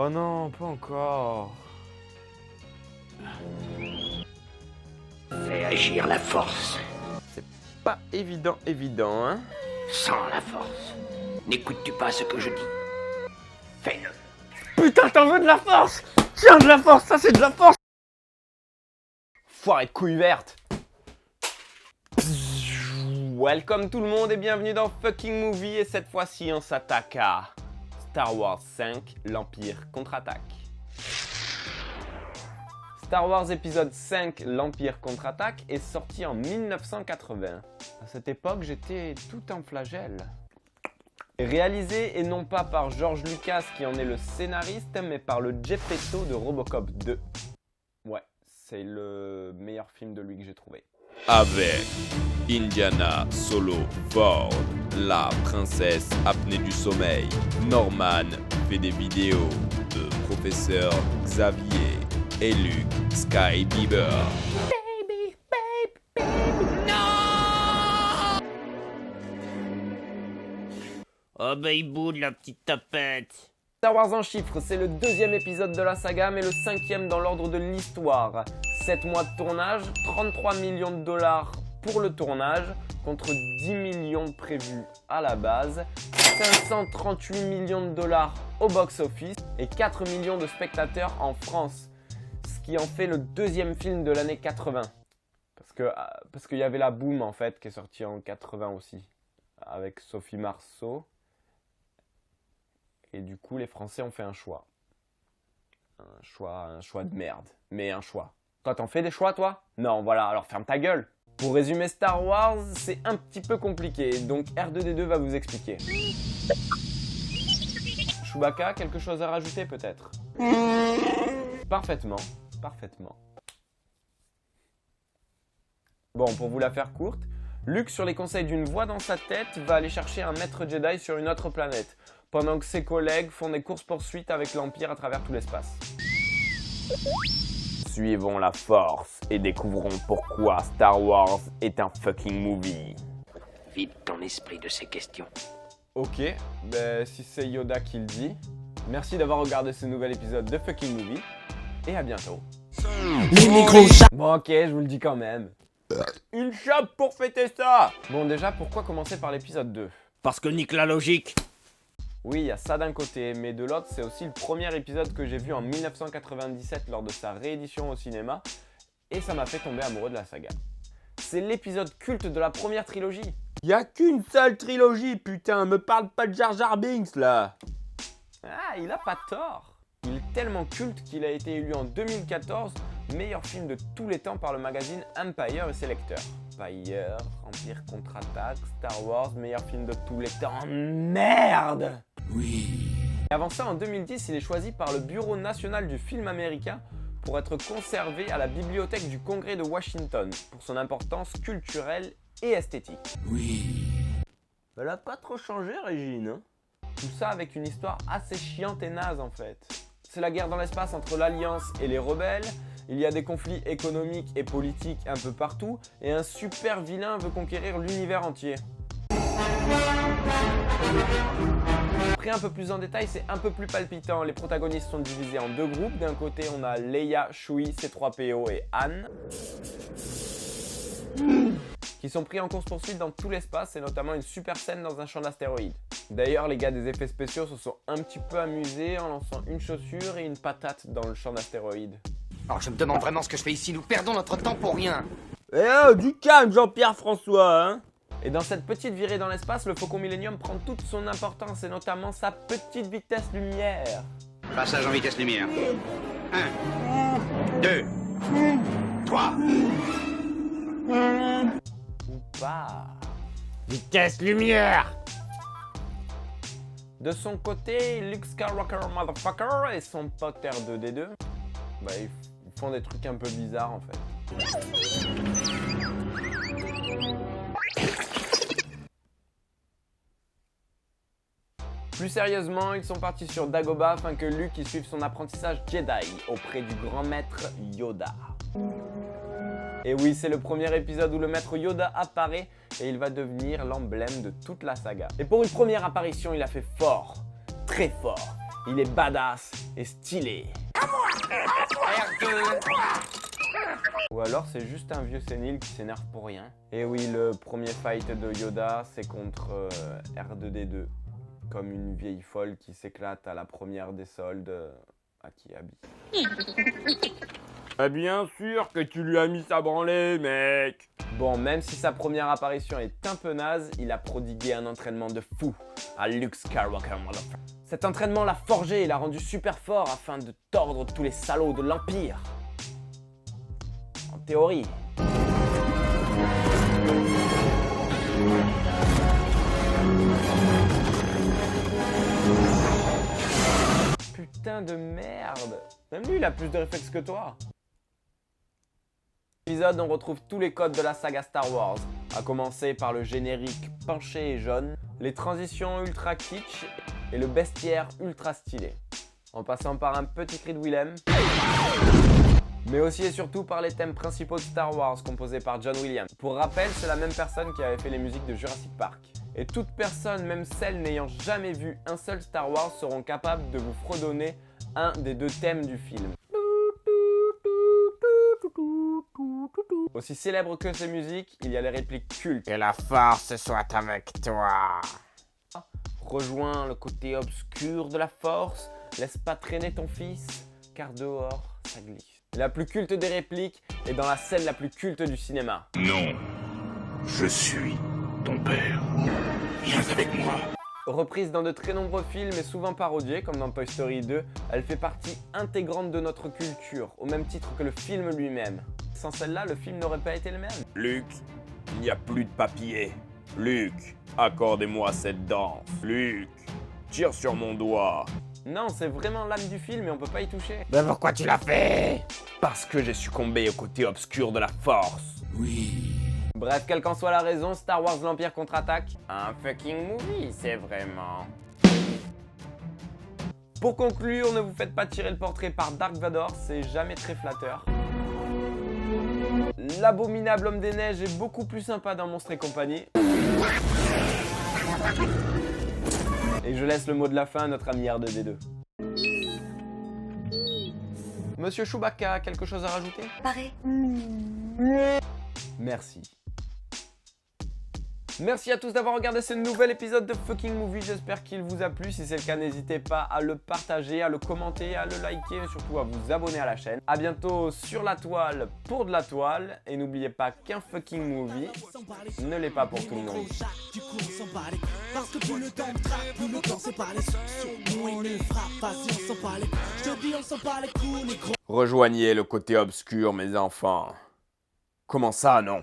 Oh non, pas encore. Fais agir la force. C'est pas évident, hein. Sans la force. N'écoutes-tu pas ce que je dis? Fais-le. Putain, t'en veux de la force? Tiens, de la force, ça c'est de la force. Foiré de couilles vertes. Welcome tout le monde et bienvenue dans Fucking Movie. Et cette fois-ci, on s'attaque à Star Wars 5, l'Empire contre-attaque. Star Wars épisode 5, l'Empire contre-attaque est sorti en 1980. À cette époque, j'étais tout en flagelle. Réalisé et non pas par George Lucas qui en est le scénariste, mais par le Geppetto de Robocop 2. Ouais, c'est le meilleur film de lui que j'ai trouvé. Avec Indiana Solo Ford, la princesse apnée du sommeil. Norman fait des vidéos de Professeur Xavier et Luke Skybieber. Oh bah il boude la petite tapette. Star Wars en chiffres, c'est le deuxième épisode de la saga, mais le cinquième dans l'ordre de l'histoire. 7 mois de tournage, 33 millions de dollars pour le tournage, contre 10 millions prévus à la base, 538 millions de dollars au box-office et 4 millions de spectateurs en France, ce qui en fait le deuxième film de l'année 80. Parce qu'il y avait la Boom en fait qui est sortie en 80 aussi, avec Sophie Marceau. Et du coup, les Français ont fait un choix. Un choix de merde. Mais un choix. Toi, t'en fais des choix, toi? Non, voilà, alors ferme ta gueule. Pour résumer Star Wars, c'est un petit peu compliqué. Donc R2D2 va vous expliquer. Chewbacca, quelque chose à rajouter peut-être? Parfaitement. Bon, pour vous la faire courte, Luke, sur les conseils d'une voix dans sa tête, va aller chercher un maître Jedi sur une autre planète, pendant que ses collègues font des courses-poursuites avec l'Empire à travers tout l'espace. Suivons la force et découvrons pourquoi Star Wars est un fucking movie. Vide ton esprit de ces questions. Ok, ben si c'est Yoda qui le dit, merci d'avoir regardé ce nouvel épisode de Fucking Movie, et à bientôt. Bon ok, je vous le dis quand même. Une chope pour fêter ça! Bon déjà, pourquoi commencer par l'épisode 2? Parce que nique la logique. Oui, il y a ça d'un côté, mais de l'autre, c'est aussi le premier épisode que j'ai vu en 1997 lors de sa réédition au cinéma, et ça m'a fait tomber amoureux de la saga. C'est l'épisode culte de la première trilogie. Y a qu'une seule trilogie, putain, me parle pas de Jar Jar Binks, là. Ah, il a pas tort. Il est tellement culte qu'il a été élu en 2014 meilleur film de tous les temps par le magazine Empire et ses lecteurs. Empire, Empire contre-attaque, Star Wars, meilleur film de tous les temps. Merde! Oui. Et avant ça, en 2010, il est choisi par le Bureau national du film américain pour être conservé à la bibliothèque du Congrès de Washington pour son importance culturelle et esthétique. Oui. Elle a pas trop changé, Régine. Hein? Tout ça avec une histoire assez chiante et naze en fait. C'est la guerre dans l'espace entre l'Alliance et les rebelles. Il y a des conflits économiques et politiques un peu partout, et un super vilain veut conquérir l'univers entier. Après, un peu plus en détail, c'est un peu plus palpitant. Les protagonistes sont divisés en deux groupes. D'un côté, on a Leia, Chewie, C3PO et Han, qui sont pris en course-poursuite dans tout l'espace, et notamment une super scène dans un champ d'astéroïdes. D'ailleurs, les gars des effets spéciaux se sont un petit peu amusés en lançant une chaussure et une patate dans le champ d'astéroïdes. Alors je me demande vraiment ce que je fais ici, nous perdons notre temps pour rien. Eh oh, du calme Jean-Pierre François, hein. Et dans cette petite virée dans l'espace, le Faucon Millenium prend toute son importance, et notamment sa petite vitesse lumière. Passage en vitesse lumière. 1, 2, 3. Ou pas. Vitesse lumière. De son côté, Luke Skywalker Motherfucker et son pote R2D2, bah ils font des trucs un peu bizarres en fait. Plus sérieusement, ils sont partis sur Dagobah afin que Luke y suive son apprentissage Jedi auprès du grand maître Yoda. Et oui, c'est le premier épisode où le maître Yoda apparaît et il va devenir l'emblème de toute la saga. Et pour une première apparition, il a fait fort, très fort. Il est badass et stylé. R2. Ou alors c'est juste un vieux sénile qui s'énerve pour rien. Et oui, le premier fight de Yoda, c'est contre R2-D2. Comme une vieille folle qui s'éclate à la première des soldes à Kiabi. Bien sûr que tu lui as mis sa branlée, mec. Bon, même si sa première apparition est un peu naze, il a prodigué un entraînement de fou à Luke Skywalker. Cet entraînement l'a forgé et l'a rendu super fort afin de tordre tous les salauds de l'Empire. En théorie. Putain de merde. Même lui, il a plus de réflexes que toi. Dans l'épisode, on retrouve tous les codes de la saga Star Wars, à commencer par le générique penché et jaune, les transitions ultra kitsch et le bestiaire ultra stylé. En passant par un petit cri de Willem, mais aussi et surtout par les thèmes principaux de Star Wars composés par John Williams. Pour rappel, c'est la même personne qui avait fait les musiques de Jurassic Park. Et toute personne, même celles n'ayant jamais vu un seul Star Wars, seront capables de vous fredonner un des deux thèmes du film. Aussi célèbre que ces musiques, il y a les répliques cultes. Que la force soit avec toi. Rejoins le côté obscur de la force, laisse pas traîner ton fils, car dehors, ça glisse. La plus culte des répliques est dans la scène la plus culte du cinéma. Non, je suis ton père. Viens avec moi. Reprise dans de très nombreux films et souvent parodiée, comme dans Toy Story 2, elle fait partie intégrante de notre culture, au même titre que le film lui-même. Sans celle-là, le film n'aurait pas été le même. Luke, il n'y a plus de papier. Luke, accordez-moi cette danse. Luke, tire sur mon doigt. Non, c'est vraiment l'âme du film et on peut pas y toucher. Mais pourquoi tu l'as fait? Parce que j'ai succombé au côté obscur de la force. Oui. Bref, quelle qu'en soit la raison, Star Wars l'Empire contre-attaque, un fucking movie, c'est vraiment. Pour conclure, ne vous faites pas tirer le portrait par Dark Vador, c'est jamais très flatteur. L'abominable homme des neiges est beaucoup plus sympa dans Monstres et compagnie. Et je laisse le mot de la fin à notre ami R2-D2. Monsieur Chewbacca, quelque chose à rajouter? Pareil. Merci. Merci à tous d'avoir regardé ce nouvel épisode de Fucking Movie, j'espère qu'il vous a plu. Si c'est le cas, n'hésitez pas à le partager, à le commenter, à le liker et surtout à vous abonner à la chaîne. A bientôt sur la toile pour de la toile et n'oubliez pas qu'un fucking movie ne l'est pas pour tout le monde. Du coup on s'en bat les couilles. Parce que plus le temps traque, plus le temps c'est pas les sous. Nous il ne frappe pas si on s'en bat les couilles. Je te dis on s'en bat les couilles, les gros. Rejoignez le côté obscur, mes enfants. Comment ça, non?